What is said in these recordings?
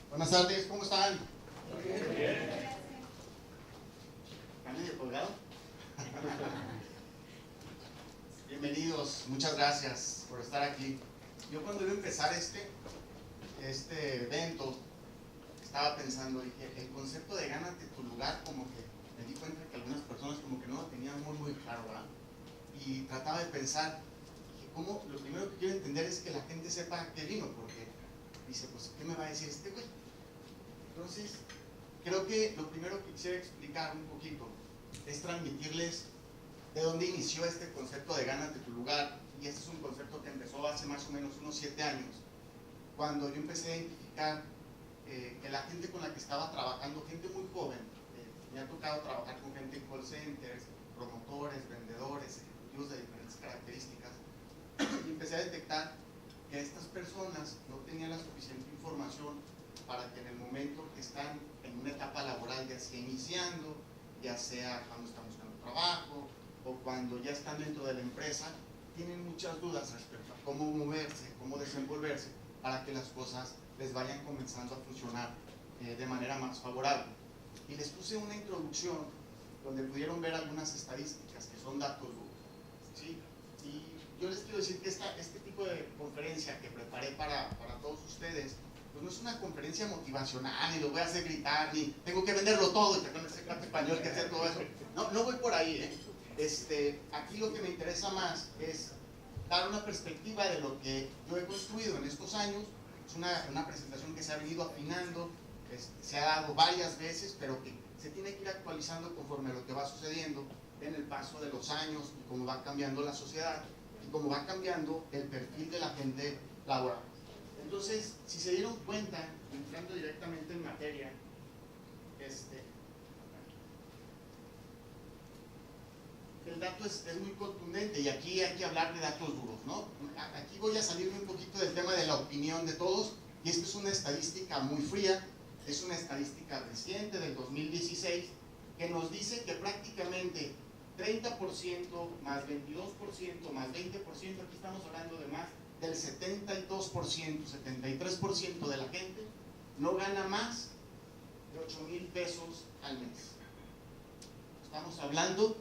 Buenas tardes, ¿cómo están? Bien. ¿Están medio colgado? Bienvenidos, muchas gracias por estar aquí. Yo cuando iba a empezar este evento, estaba pensando, dije, el concepto de gánate tu lugar, como que me di cuenta que algunas personas como que no lo tenían muy claro, ¿verdad? Y trataba de pensar, dije, ¿cómo? Lo primero que quiero entender es que la gente sepa qué vino, porque dice, pues, ¿qué me va a decir este güey? Entonces, creo que lo primero que quisiera explicar un poquito es transmitirles de dónde inició este concepto de gánate tu lugar. Y este es un concepto que empezó hace más o menos unos 7 años, cuando yo empecé a identificar que la gente con la que estaba trabajando, gente muy joven, me ha tocado trabajar con gente en call centers, promotores, vendedores, ejecutivos de diferentes características, y empecé a detectar que estas personas no tenían la suficiente información para que en el momento que están en una etapa laboral, ya sea iniciando, ya sea cuando están buscando trabajo o cuando ya están dentro de la empresa, tienen muchas dudas respecto a cómo moverse, cómo desenvolverse para que las cosas les vayan comenzando a funcionar de manera más favorable. Y les puse una introducción donde pudieron ver algunas estadísticas que son datos duros, ¿sí? Y yo les quiero decir que este tipo de conferencia que preparé para todos ustedes, pues no es una conferencia motivacional, ni lo voy a hacer gritar, ni tengo que venderlo todo y con ese cuate español que hacer todo eso. No voy por ahí, aquí lo que me interesa más es dar una perspectiva de lo que yo he construido en estos años. Es una presentación que se ha venido afinando, se ha dado varias veces, pero que se tiene que ir actualizando conforme a lo que va sucediendo en el paso de los años y cómo va cambiando la sociedad y cómo va cambiando el perfil de la gente laboral. Entonces, si se dieron cuenta, entrando directamente en materia, el dato es muy contundente y aquí hay que hablar de datos duros, ¿no? Aquí voy a salirme un poquito del tema de la opinión de todos, y esto es una estadística muy fría, es una estadística reciente del 2016 que nos dice que prácticamente 30% más 22% más 20%, aquí estamos hablando de más del 72%, 73% de la gente no gana más de 8,000 pesos al mes. Estamos hablando,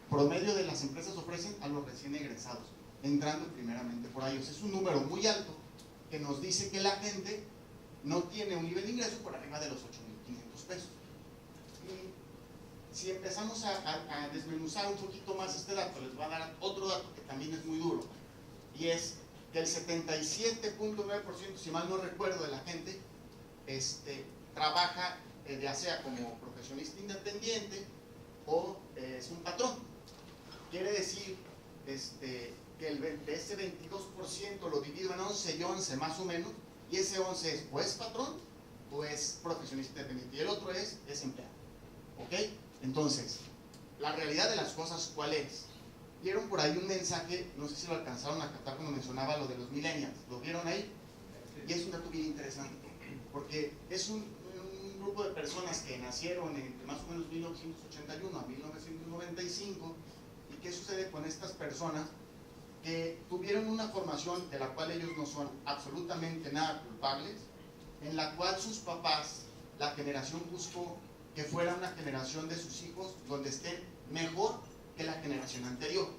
promedio de las empresas ofrecen a los recién egresados, entrando primeramente por ellos. Es un número muy alto que nos dice que la gente no tiene un nivel de ingreso por arriba de los 8,500 pesos. Y si empezamos a desmenuzar un poquito más este dato, les voy a dar otro dato que también es muy duro, y es que el 77.9%, si mal no recuerdo, de la gente trabaja ya sea como profesionista independiente o es un patrón. Quiere decir que de ese 22% lo divido en 11 y 11 más o menos, y ese 11 es o es patrón o es profesionista independiente, y el otro es empleado. ¿Ok? Entonces, la realidad de las cosas, ¿cuál es? Vieron por ahí un mensaje, no sé si lo alcanzaron a captar cuando mencionaba lo de los millennials, ¿lo vieron ahí? Y es un dato bien interesante, porque es un grupo de personas que nacieron entre más o menos 1981 a 1995. ¿Y qué sucede con estas personas? Que tuvieron una formación de la cual ellos no son absolutamente nada culpables, en la cual sus papás, la generación buscó que fuera una generación de sus hijos donde estén mejor que la generación anterior.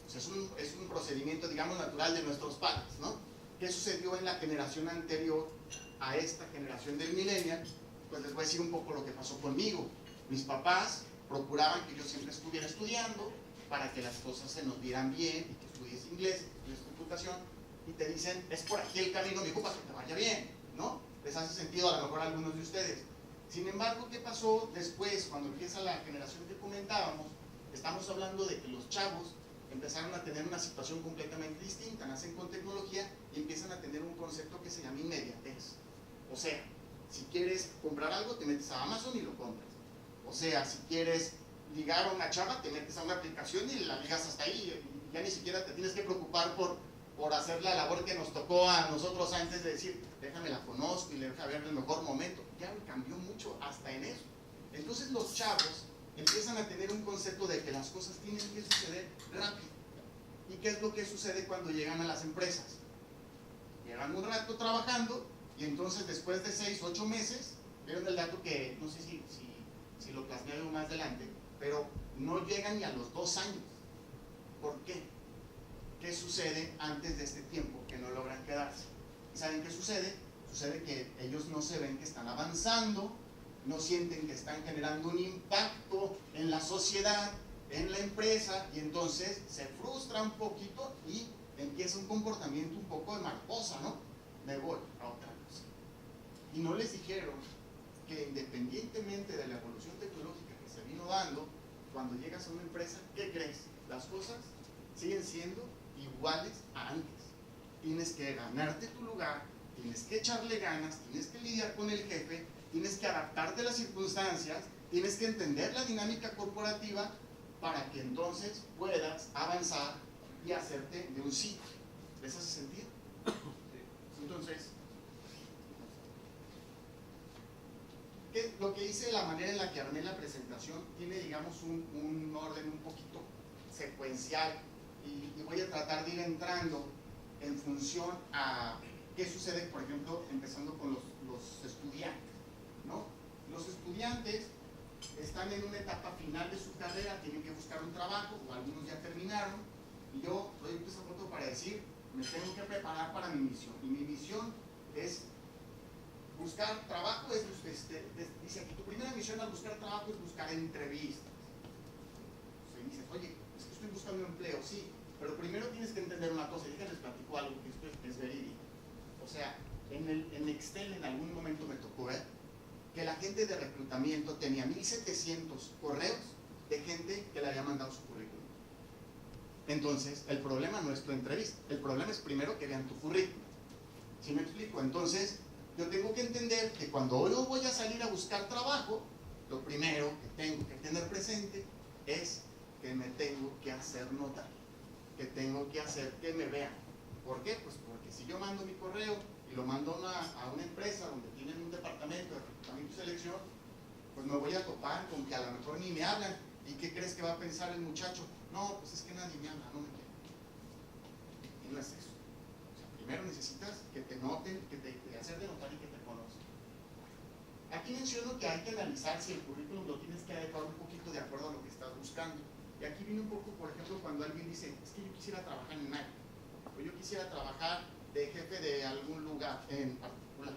O sea, es un procedimiento, digamos, natural de nuestros padres, ¿no? ¿Qué sucedió en la generación anterior a esta generación del millennial? Pues les voy a decir un poco lo que pasó conmigo. Mis papás procuraban que yo siempre estuviera estudiando para que las cosas se nos dieran bien, y que estudies inglés, que estudies computación, y te dicen, es por aquí el camino, mi hijo, para que te vaya bien, ¿no? Les hace sentido a lo mejor a algunos de ustedes. Sin embargo, ¿qué pasó después, cuando empieza la generación que comentábamos? Estamos hablando de que los chavos empezaron a tener una situación completamente distinta, nacen con tecnología y empiezan a tener un concepto que se llama inmediatez. O sea, si quieres comprar algo, te metes a Amazon y lo compras. O sea, si quieres ligar a una chava, te metes a una aplicación y la ligas hasta ahí. Ya ni siquiera te tienes que preocupar por hacer la labor que nos tocó a nosotros antes de decir, déjame la conozco y le deja ver el mejor momento. Ya cambió mucho hasta en eso. Entonces los chavos empiezan a tener un concepto de que las cosas tienen que suceder rápido. ¿Y qué es lo que sucede cuando llegan a las empresas? Llevan un rato trabajando Y entonces después de 6, 8 meses, vieron el dato que, no sé si lo plasmé algo más adelante, pero no llegan ni a los 2 años. ¿Por qué? ¿Qué sucede antes de este tiempo que no logran quedarse? ¿Y saben qué sucede? Sucede que ellos no se ven que están avanzando, no sienten que están generando un impacto en la sociedad, en la empresa, y entonces se frustra un poquito y empieza un comportamiento un poco de mariposa, ¿no? Me voy a otra cosa. Y no les dijeron que independientemente de la evolución tecnológica que se vino dando, cuando llegas a una empresa, ¿qué crees? Las cosas siguen siendo iguales a antes. Tienes que ganarte tu lugar, tienes que echarle ganas, tienes que lidiar con el jefe, tienes que adaptarte a las circunstancias, tienes que entender la dinámica corporativa para que entonces puedas avanzar y hacerte de un sitio. ¿Les hace sentido? Entonces, lo que hice, la manera en la que armé la presentación, tiene, digamos, un orden un poquito secuencial, y voy a tratar de ir entrando en función a qué sucede, por ejemplo, empezando con los estudiantes, ¿no? Los estudiantes están en una etapa final de su carrera, tienen que buscar un trabajo, o algunos ya terminaron, y yo doy esa foto para decir, me tengo que preparar para mi misión, y mi misión es buscar trabajo. Dice aquí, tu primera misión al buscar trabajo es buscar entrevistas. Entonces dices, oye, es que estoy buscando un empleo, sí, pero primero tienes que entender una cosa, y déjenles platico algo que esto es verídico. O sea, en Excel en algún momento me tocó ver que la gente de reclutamiento tenía 1700 correos de gente que le había mandado su currículum. Entonces, el problema no es tu entrevista, el problema es primero que vean tu currículum. ¿Sí me explico? Entonces, yo tengo que entender que cuando yo voy a salir a buscar trabajo, lo primero que tengo que tener presente es que me tengo que hacer notar, que tengo que hacer que me vean. ¿Por qué? Pues porque si yo mando mi correo y lo mando a una empresa donde tienen un departamento de reclutamiento y selección, pues me voy a topar con que a lo mejor ni me hablan. ¿Y qué crees que va a pensar el muchacho? No, pues es que nadie me habla, no me quiere. Y no es eso. O sea, primero necesitas que te noten, que te hacer de notar y que te conozcan. Aquí menciono que hay que analizar si el currículum lo tienes que adecuar un poquito de acuerdo a lo que estás buscando. Y aquí viene un poco, por ejemplo, cuando alguien dice, es que yo quisiera trabajar en Nike, o yo quisiera trabajar de jefe de algún lugar en particular.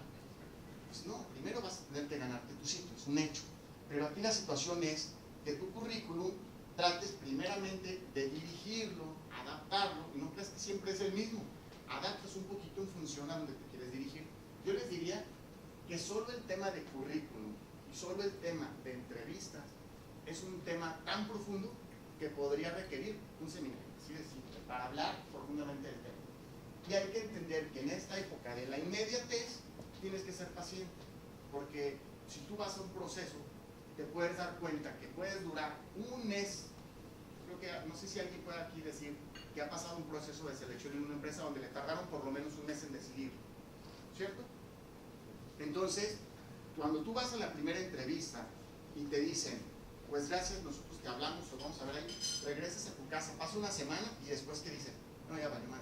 Pues no, primero vas a tener que ganarte tu sitio, es un hecho. Pero aquí la situación es que tu currículum trates primeramente de dirigirlo, adaptarlo, y no creas que siempre es el mismo. Adaptas un poquito en función a donde te quieres dirigir. Yo les diría que solo el tema de currículum y solo el tema de entrevistas es un tema tan profundo que podría requerir un seminario, así de simple, para hablar profundamente del tema. Y hay que entender que en esta época de la inmediatez tienes que ser paciente, porque si tú vas a un proceso, te puedes dar cuenta que puedes durar un mes. Creo que, no sé si alguien puede aquí decir que ha pasado un proceso de selección en una empresa donde le tardaron por lo menos un mes en decidir, ¿cierto? Entonces, cuando tú vas a la primera entrevista y te dicen, pues gracias, nosotros te hablamos, o vamos a ver ahí, regresas a tu casa, pasa una semana y después que dicen, no, ya vale más,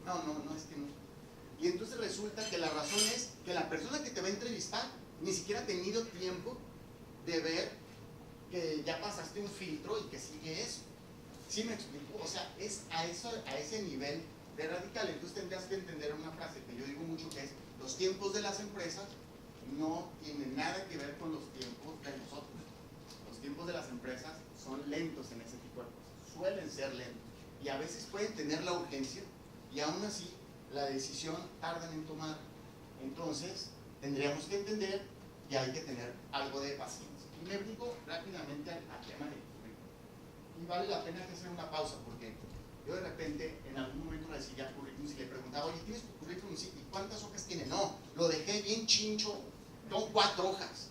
no, es que no. Y entonces resulta que la razón es que la persona que te va a entrevistar ni siquiera ha tenido tiempo de ver que ya pasaste un filtro y que sigue eso. ¿Sí me explico? O sea, es a ese nivel de radical. Entonces tendrías que entender una frase que yo digo mucho, que es, los tiempos de las empresas no tienen nada que ver con los tiempos de nosotros. Los tiempos de las empresas son lentos en ese tipo de cosas, suelen ser lentos, y a veces pueden tener la urgencia, y aún así la decisión tardan en tomar. Entonces tendríamos que entender que hay que tener algo de paciencia. Y me brinco rápidamente al tema del currículum. Y vale la pena que hacer una pausa, porque yo de repente en algún momento recibía currículums y le preguntaba, oye, ¿tienes tu currículum? Sí, ¿y cuántas hojas tiene? No, lo dejé bien chincho, son 4 hojas.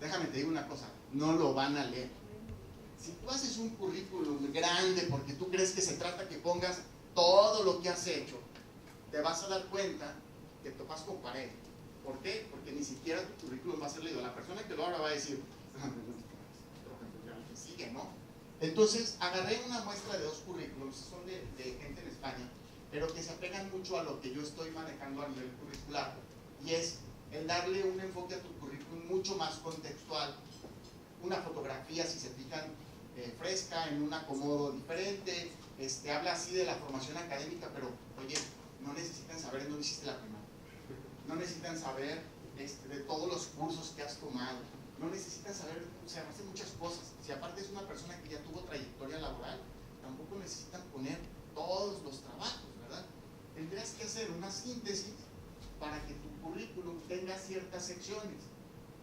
Déjame te digo una cosa, no lo van a leer. Si tú haces un currículum grande porque tú crees que se trata que pongas todo lo que has hecho, te vas a dar cuenta que topas con pared. ¿Por qué? Porque ni siquiera tu currículum va a ser leído. La persona que lo abra va a decir, sigue, ¿no? Entonces agarré una muestra de 2 currículums, son de gente en España, pero que se apegan mucho a lo que yo estoy manejando a nivel curricular, y es el darle un enfoque a tu currículum mucho más contextual. Una fotografía, si se fijan, fresca, en un acomodo diferente, habla así de la formación académica, pero oye, no necesitan saber en dónde hiciste la primaria, no necesitan saber de todos los cursos que has tomado, no necesitan saber, o sea, hace muchas cosas. Si aparte es una persona que ya tuvo trayectoria laboral, tampoco necesitan poner todos los trabajos, ¿verdad? Tendrías que hacer una síntesis para que tu currículum tenga ciertas secciones,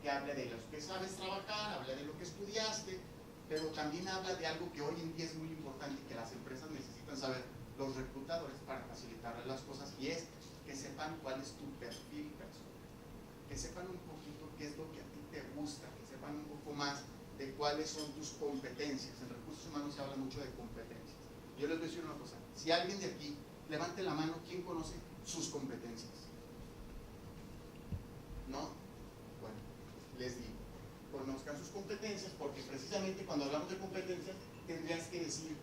que hable de los que sabes trabajar, hable de lo que estudiaste, pero también habla de algo que hoy en día es muy importante y que las empresas necesitan saber, los reclutadores, para facilitarles las cosas, y es que sepan cuál es tu perfil personal, que sepan un poquito qué es lo que a ti te gusta, que sepan un poco más de cuáles son tus competencias. En recursos humanos se habla mucho de competencias. Yo les voy a decir una cosa, si alguien de aquí, levante la mano, ¿quién conoce sus competencias? ¿No? Bueno, les digo, conozcan sus competencias, porque precisamente cuando hablamos de competencias tendrías que decir,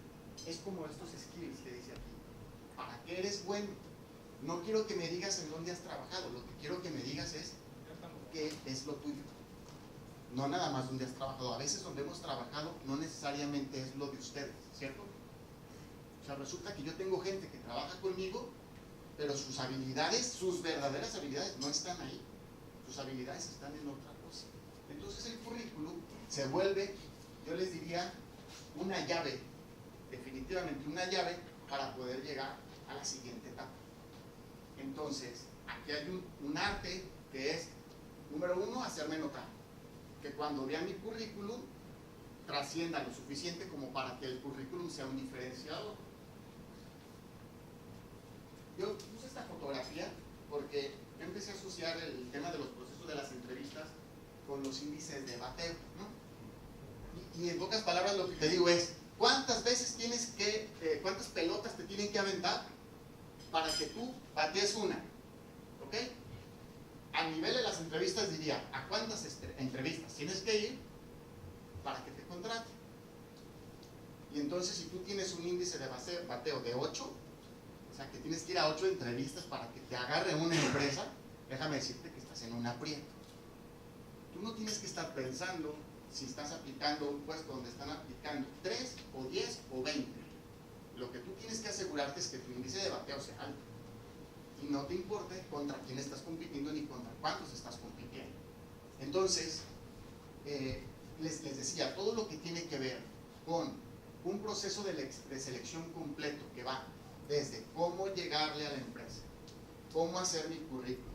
es como estos skills que dice aquí, ¿para qué eres bueno? No quiero que me digas en dónde has trabajado, lo que quiero que me digas es qué es lo tuyo, no nada más dónde has trabajado. A veces donde hemos trabajado no necesariamente es lo de ustedes, ¿cierto? O sea, resulta que yo tengo gente que trabaja conmigo, pero sus habilidades, sus verdaderas habilidades no están ahí, sus habilidades están en otra cosa. Entonces el currículum se vuelve, yo les diría, una llave, definitivamente una llave para poder llegar a la siguiente etapa. Entonces, aquí hay un arte que es, número uno, hacerme notar, que cuando vean mi currículum trascienda lo suficiente como para que el currículum sea un diferenciador. Yo puse esta fotografía porque yo empecé a asociar el tema de los procesos de las entrevistas con los índices de bateo, ¿no? Y en pocas palabras lo que te digo es, ¿cuántas veces tienes que, cuántas pelotas te tienen que aventar para que tú batees una? ¿Ok? A nivel de las entrevistas diría, ¿a cuántas entrevistas tienes que ir para que te contraten? Y entonces si tú tienes un índice de bateo de 8, o sea que tienes que ir a 8 entrevistas para que te agarre una empresa, déjame decirte que estás en un aprieto. Tú no tienes que estar pensando si estás aplicando un puesto donde están aplicando 3 o 10 o 20. Lo que tú tienes que asegurarte es que tu índice de bateo sea alto. Y no te importe contra quién estás compitiendo ni contra cuántos estás compitiendo. Entonces, les decía, todo lo que tiene que ver con un proceso de selección completo que va desde cómo llegarle a la empresa, cómo hacer mi currículum,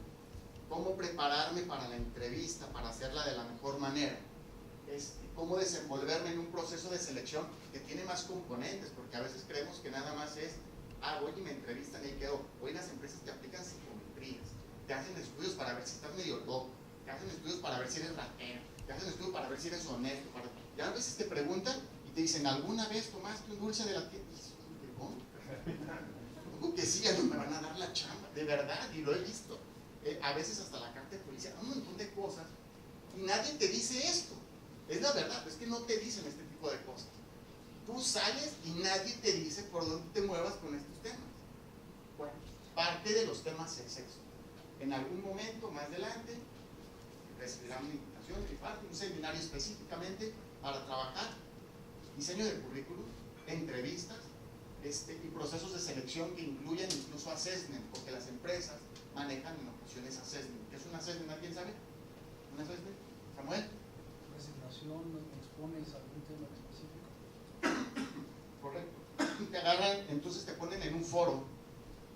cómo prepararme para la entrevista, para hacerla de la mejor manera, cómo desenvolverme en un proceso de selección que tiene más componentes, porque a veces creemos que nada más es, voy y me entrevistan y ahí quedo. Hoy las empresas te aplican psicometrías, te hacen estudios para ver si estás medio loco, te hacen estudios para ver si eres ratero, te hacen estudios para ver si eres honesto, ya a veces te preguntan y te dicen, ¿alguna vez tomaste un dulce de la tienda? ¿Cómo? Digo que sí, ya no me van a dar la chamba, de verdad, y lo he visto. A veces hasta la carta de policía, un montón de cosas, y nadie te dice esto. Es la verdad, es que no te dicen este tipo de cosas. Tú sales y nadie te dice por dónde te muevas con estos temas. Bueno, parte de los temas es eso. En algún momento, más adelante, recibirán una invitación de mi parte, un seminario específicamente para trabajar diseño de currículum, entrevistas, y procesos de selección que incluyen incluso assessment, porque las empresas manejan en ocasiones assessment. ¿Qué es un assessment? ¿Alguien sabe? ¿Un assessment? ¿Samuel? Presentación, expones algún tema específico. Correcto. Te agarran, entonces te ponen en un foro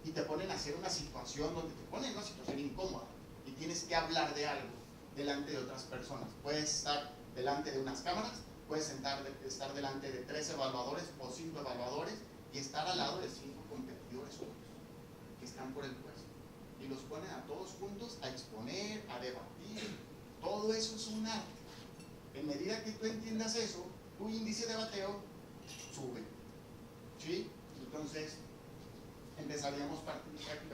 y te ponen a hacer una situación donde te ponen en una situación incómoda y tienes que hablar de algo delante de otras personas. Puedes estar delante de unas cámaras, puedes estar delante de 3 evaluadores o 5 evaluadores y estar al lado de 5 competidores que están por el puesto. Y los ponen a todos juntos a exponer, a debatir. Todo eso es un arte. En medida que tú entiendas eso, tu índice de bateo sube. ¿Sí? Entonces, empezaríamos prácticamente